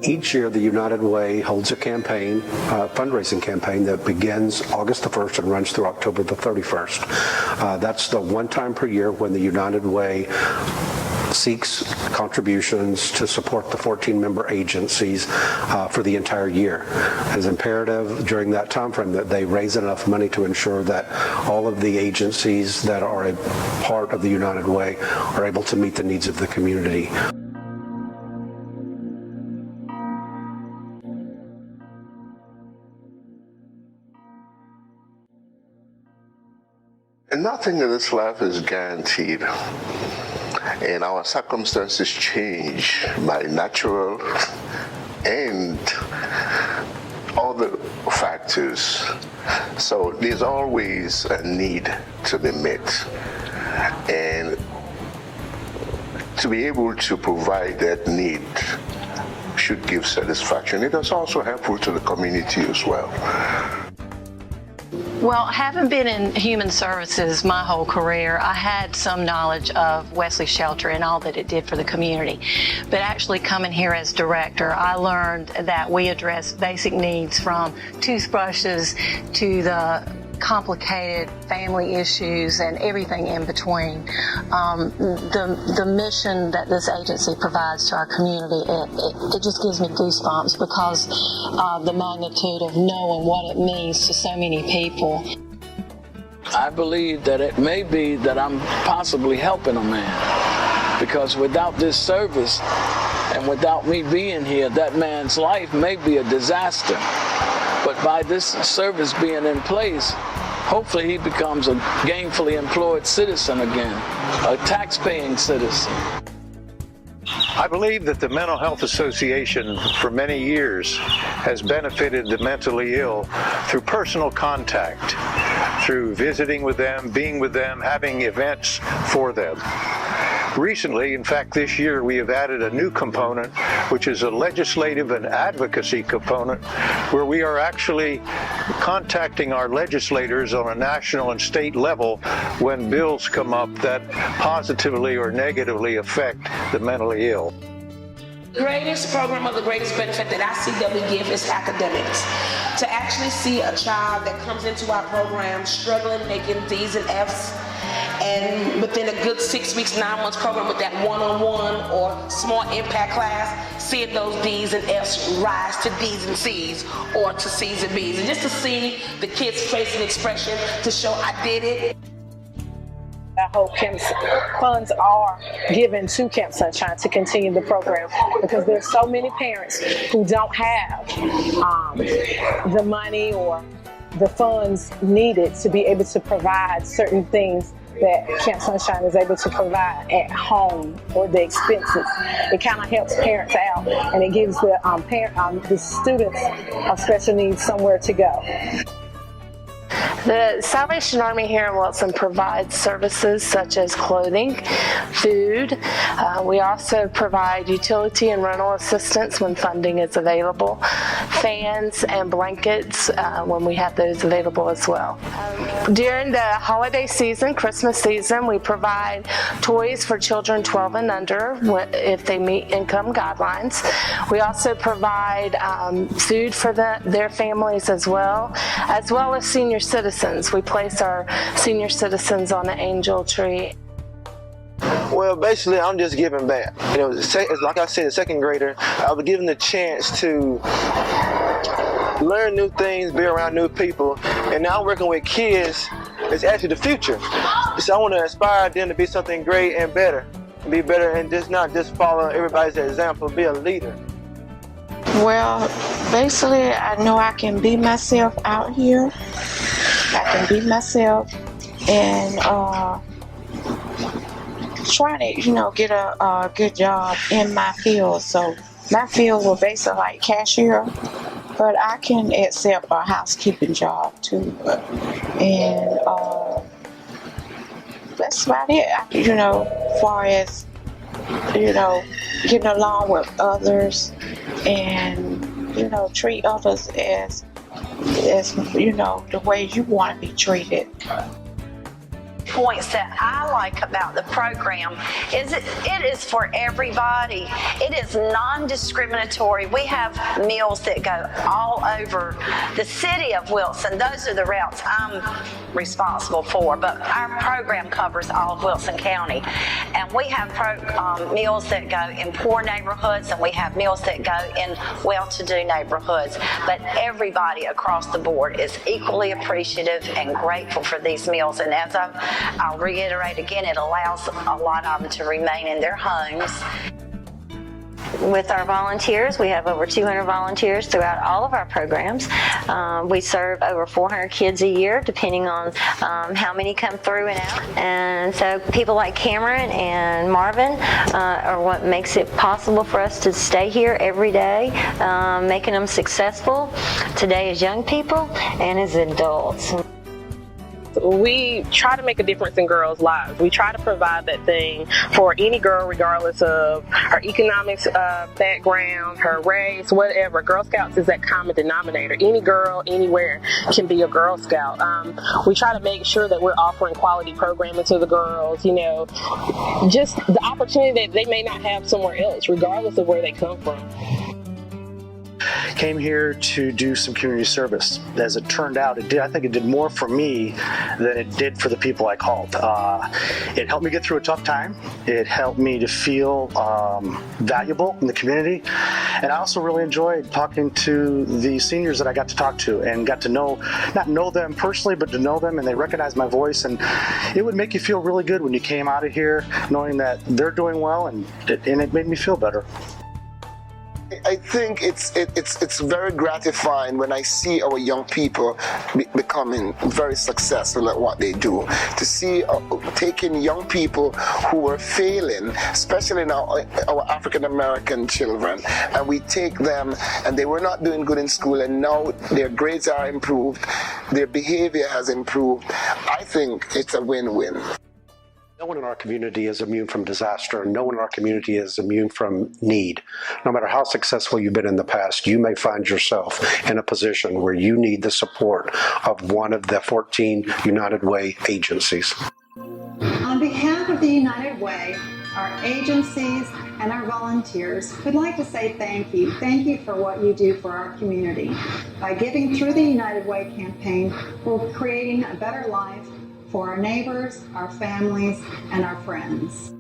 Each year, the United Way holds a campaign, fundraising campaign that begins August the 1st and runs through October the 31st. That's the one time per year when the United Way seeks contributions to support the 14 member agencies for the entire year. It's imperative during that time frame that they raise enough money to ensure that all of the agencies that are a part of the United Way are able to meet the needs of the community. And nothing in this life is guaranteed. And our circumstances change by natural and other factors. So there's always a need to be met. And to be able to provide that need should give satisfaction. It is also helpful to the community as well. Well, having been in human services my whole career, I had some knowledge of Wesley Shelter and all that it did for the community. But actually coming here as director, I learned that we address basic needs from toothbrushes to the complicated family issues and everything in between. The mission that this agency provides to our community, it just gives me goosebumps because the magnitude of knowing what it means to so many people. I believe that it may be that I'm possibly helping a man, because without this service and without me being here, that man's life may be a disaster. But by this service being in place, hopefully he becomes a gainfully employed citizen again, a tax-paying citizen. I believe that the Mental Health Association for many years has benefited the mentally ill through personal contact, through visiting with them, being with them, having events for them. Recently, in fact this year, we have added a new component, which is a legislative and advocacy component, where we are actually contacting our legislators on a national and state level when bills come up that positively or negatively affect the mentally ill. The greatest program or the greatest benefit that I see that we give is academics. To actually see a child that comes into our program struggling, making D's and F's, and within a good 6 weeks, 9 months program with that one-on-one or small impact class, seeing those D's and F's rise to D's and C's or to C's and B's. And just to see the kids' face and expression to show I did it. I hope funds are given to Camp Sunshine to continue the program, because there's so many parents who don't have the money or the funds needed to be able to provide certain things that Camp Sunshine is able to provide at home, or the expenses. It kind of helps parents out, and it gives the students of special needs somewhere to go. The Salvation Army here in Wilson provides services such as clothing, food. We also provide utility and rental assistance when funding is available, fans and blankets when we have those available as well. During the holiday season, Christmas season, we provide toys for children 12 and under if they meet income guidelines. We also provide food for their families as well as senior citizens. We place our senior citizens on the angel tree. Well, basically, I'm just giving back. You know, like I said, a second grader, I was given the chance to learn new things, be around new people, and now I'm working with kids. It's actually the future. So I want to inspire them to be something great and better, be better, and just not just follow everybody's example, be a leader. Well, basically, I know I can be myself out here. I can be myself and try to, get a good job in my field. So my field was basically like cashier, but I can accept a housekeeping job too. And that's about it. As far as, getting along with others and, treat others as the way you want to be treated. points that I like about the program is it is for everybody. It is non-discriminatory. We have meals that go all over the city of Wilson. Those are the routes I'm responsible for, but our program covers all of Wilson County. And we have meals that go in poor neighborhoods, and we have meals that go in well-to-do neighborhoods. But everybody across the board is equally appreciative and grateful for these meals. And as I'll reiterate again, it allows a lot of them to remain in their homes. With our volunteers, we have over 200 volunteers throughout all of our programs. We serve over 400 kids a year, depending on how many come through and out. And so people like Cameron and Marvin are what makes it possible for us to stay here every day, making them successful today as young people and as adults. We try to make a difference in girls' lives. We try to provide that thing for any girl, regardless of her economics background, her race, whatever. Girl Scouts is that common denominator. Any girl, anywhere can be a Girl Scout. We try to make sure that we're offering quality programming to the girls, you know, just the opportunity that they may not have somewhere else, regardless of where they come from. Came here to do some community service. As it turned out, I think it did more for me than it did for the people I called. It helped me get through a tough time. It helped me to feel valuable in the community. And I also really enjoyed talking to the seniors that I got to talk to and got to not know them personally, but to know them, and they recognized my voice. And it would make you feel really good when you came out of here knowing that they're doing well, and it made me feel better. I think it's very gratifying when I see our young people becoming very successful at what they do. To see taking young people who were failing, especially now our African American children, and we take them and they were not doing good in school, and now their grades are improved, their behavior has improved. I think it's a win-win. No one in our community is immune from disaster, and no one in our community is immune from need. No matter how successful you've been in the past, you may find yourself in a position where you need the support of one of the 14 United Way agencies. On behalf of the United Way, our agencies, and our volunteers, we'd like to say thank you. Thank you for what you do for our community. By giving through the United Way campaign, we're creating a better life for our neighbors, our families, and our friends.